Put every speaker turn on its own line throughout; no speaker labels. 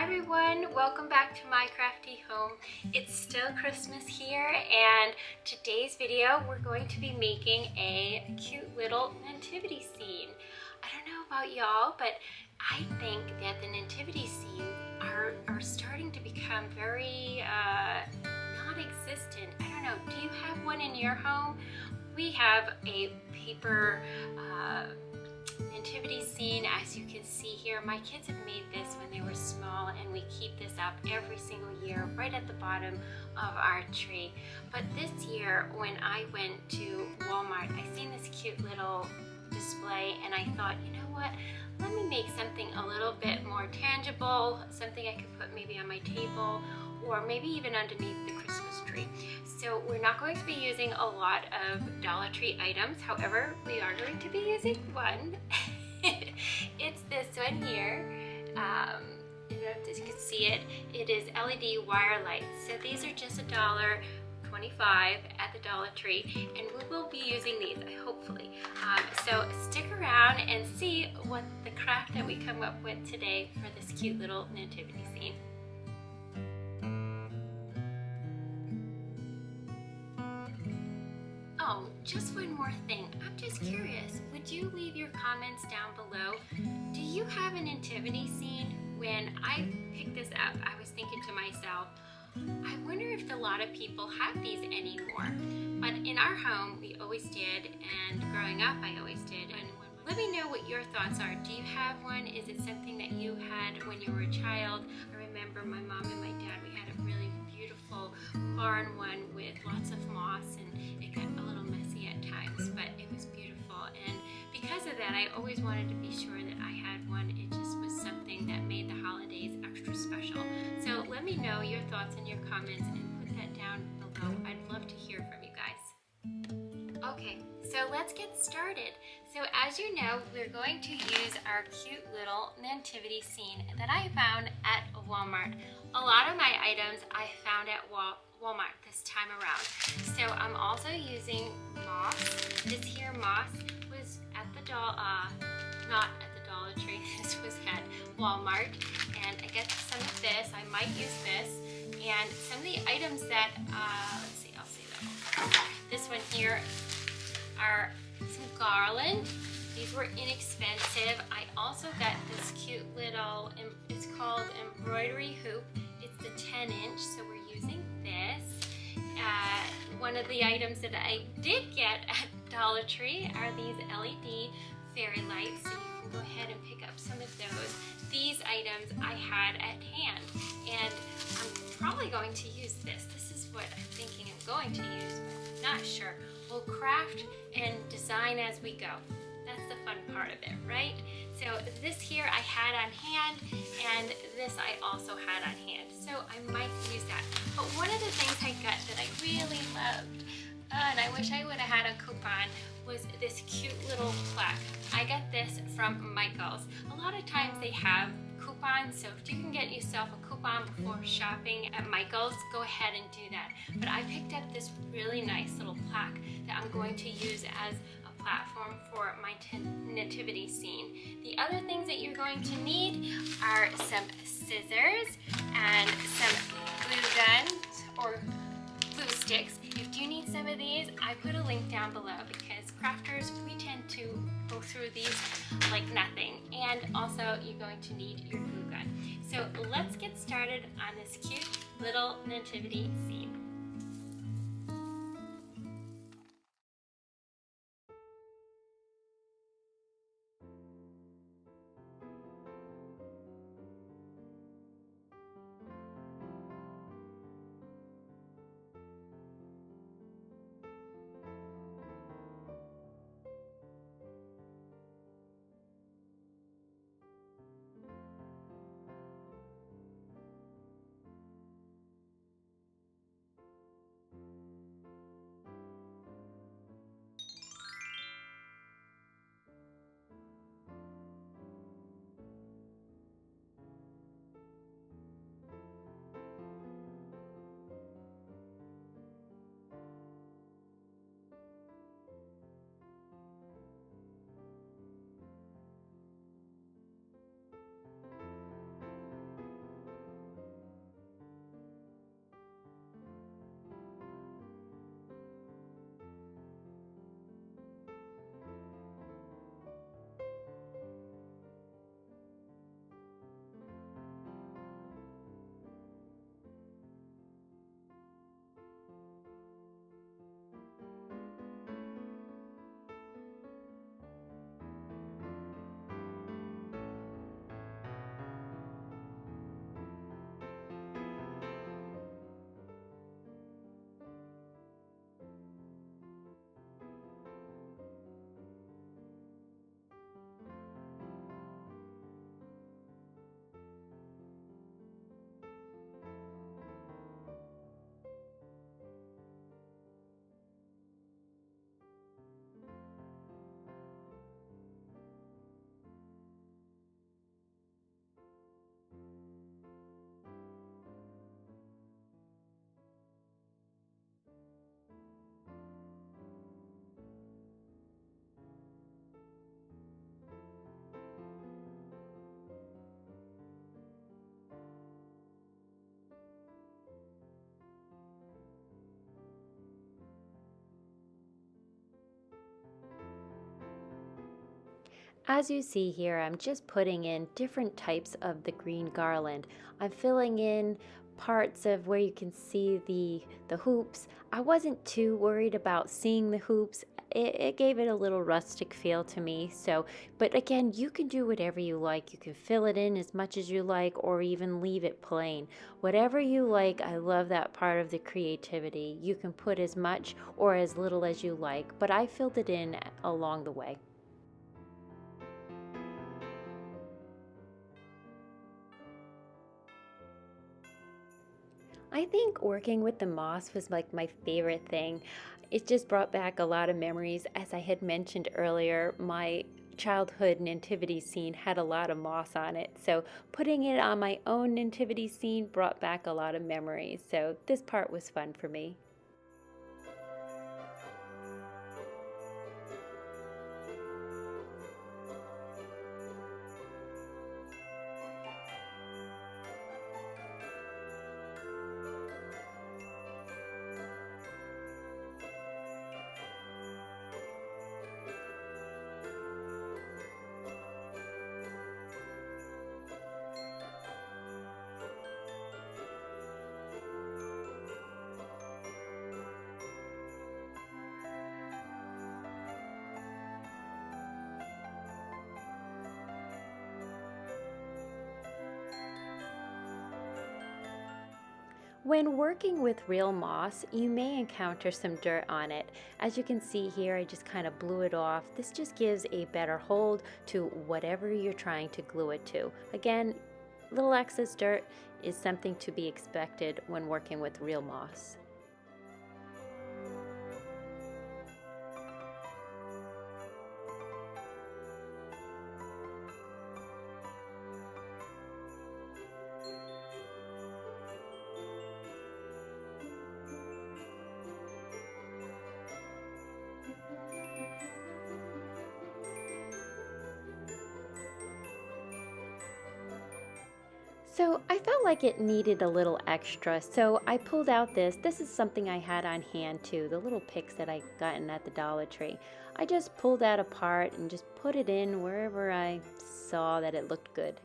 everyone, welcome back to my crafty home. It's still Christmas here, and today's video we're going to be making a cute little nativity scene. I don't know about y'all, but I think that the nativity scenes are starting to become very non-existent. I don't know, do you have one in your home? We have a paper nativity scene, as you can see here. My kids have made this when they were small, and we keep this up every single year right at the bottom of our tree. But this year when I went to Walmart, I seen this cute little display and I thought, you know what, let me make something a little bit more tangible, something I could put maybe on my table or maybe even underneath the Christmas tree. So we're not going to be using a lot of Dollar Tree items, however we are going to be using one. It's this one here. I don't know if you can see it. It is LED wire lights. So these are just $1.25 at the Dollar Tree, and we will be using these hopefully. So stick around and see what the craft that we come up with today for this cute little nativity scene. Oh, just one more thing. I'm just curious, would you leave your comments down below? Do you have a nativity scene? When I picked this up, I was thinking to myself, I wonder if a lot of people have these anymore. But in our home, we always did, and growing up, I always did. And let me know what your thoughts are. Do you have one? Is it something that you had when you were a child? I remember my mom and my dad, we had a really beautiful barn one with lots of moss, and it got a little messy at times, but it was beautiful. And because of that, I always wanted to be sure that I had one. It just was something that made the holidays extra special. So let me know your thoughts and your comments and put that down below. I'd love to hear from you guys. Okay, so let's get started. So as you know, we're going to use our cute little nativity scene that I found at Walmart. A lot of my items I found at Walmart this time around. So I'm also using moss. This here moss was at the not at the Dollar Tree. This was at Walmart, and I get some of this. I might use this, and some of the items that let's see, I'll say that. This one here are some garland. These were inexpensive. I also got this cute little, it's called embroidery hoop. It's the 10-inch, so we're using this. One of the items that I did get at Dollar Tree are these LED fairy lights, so you can go ahead and pick up some of those. These items I had at hand, and I'm probably going to use this. This is what I'm thinking I'm going to use, but I'm not sure. We'll craft and design as we go. That's the fun part of it, right? So this here I had on hand, and this I also had on hand. So I might use that. But one of the things I got that I really loved, and I wish I would have had a coupon, was this cute little plaque. I got this from Michael's. A lot of times they have coupons, so if you can get yourself a coupon before shopping at Michael's, go ahead and do that. But I picked up this really nice little plaque that I'm going to use as a platform for my nativity scene. The other things that you're going to need are some scissors and some glue guns or glue sticks. If you need some of these, I put a link down below, because crafters, we tend to go through these like nothing. And also you're going to need your glue gun. So let's get started on this cute little nativity scene.
As you see here, I'm just putting in different types of the green garland. I'm filling in parts of where you can see the hoops. I wasn't too worried about seeing the hoops. It gave it a little rustic feel to me. So, but again, you can do whatever you like. You can fill it in as much as you like or even leave it plain. Whatever you like, I love that part of the creativity. You can put as much or as little as you like, but I filled it in along the way. I think working with the moss was like my favorite thing. It just brought back a lot of memories. As I had mentioned earlier, my childhood nativity scene had a lot of moss on it. So putting it on my own nativity scene brought back a lot of memories. So this part was fun for me. When working with real moss, you may encounter some dirt on it. As you can see here, I just kind of blew it off. This just gives a better hold to whatever you're trying to glue it to. Again, little excess dirt is something to be expected when working with real moss. So I felt like it needed a little extra, so I pulled out this. This is something I had on hand too, the little picks that I gotten at the Dollar Tree. I just pulled that apart and just put it in wherever I saw that it looked good.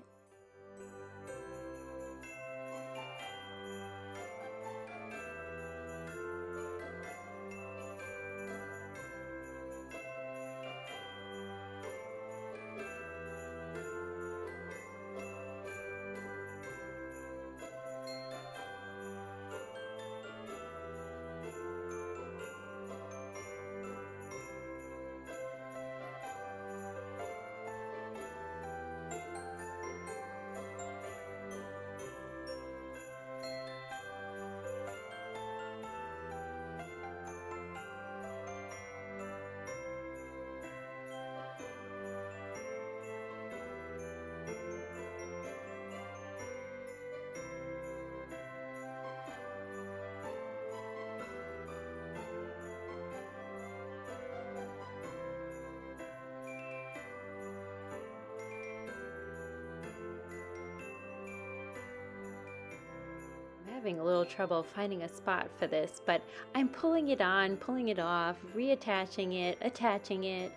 I'm having a little trouble finding a spot for this, but I'm pulling it on, pulling it off, reattaching it, attaching it.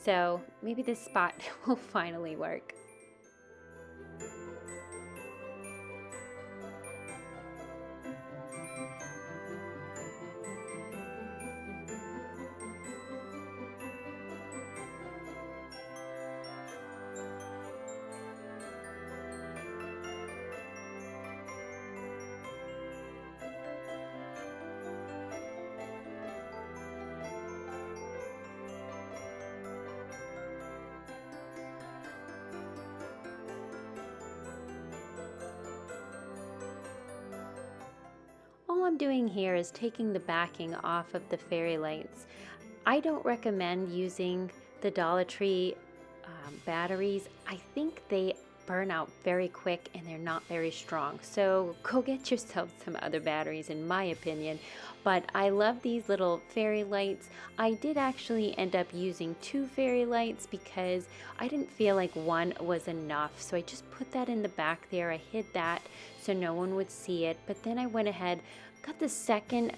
So maybe this spot will finally work. All I'm doing here is taking the backing off of the fairy lights. I don't recommend using the Dollar Tree batteries. I think they burn out very quick and they're not very strong. So go get yourself some other batteries, in my opinion. But I love these little fairy lights. I did actually end up using two fairy lights because I didn't feel like one was enough. So I just put that in the back there. I hid that so no one would see it. But then I went ahead, got the second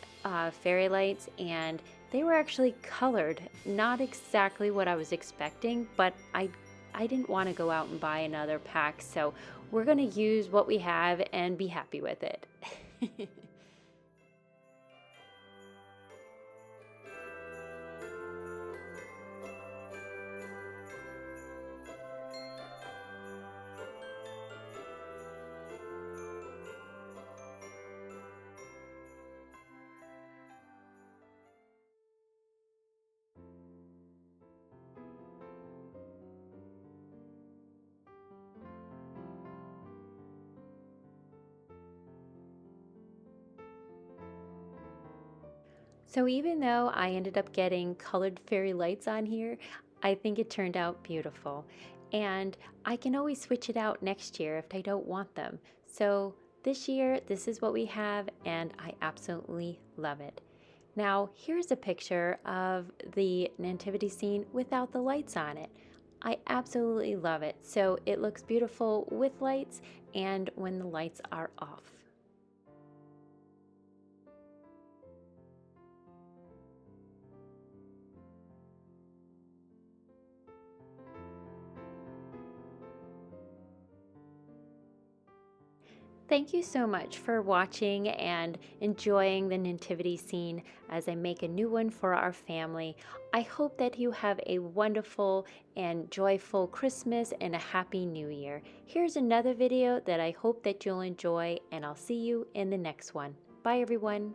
fairy lights, and they were actually colored. Not exactly what I was expecting, but I I didn't want to go out and buy another pack, so we're going to use what we have and be happy with it. So even though I ended up getting colored fairy lights on here, I think it turned out beautiful. And I can always switch it out next year if I don't want them. So this year, this is what we have, and I absolutely love it. Now, here's a picture of the nativity scene without the lights on it. I absolutely love it. So it looks beautiful with lights and when the lights are off. Thank you so much for watching and enjoying the nativity scene as I make a new one for our family. I hope that you have a wonderful and joyful Christmas and a happy new year. Here's another video that I hope that you'll enjoy, and I'll see you in the next one. Bye everyone.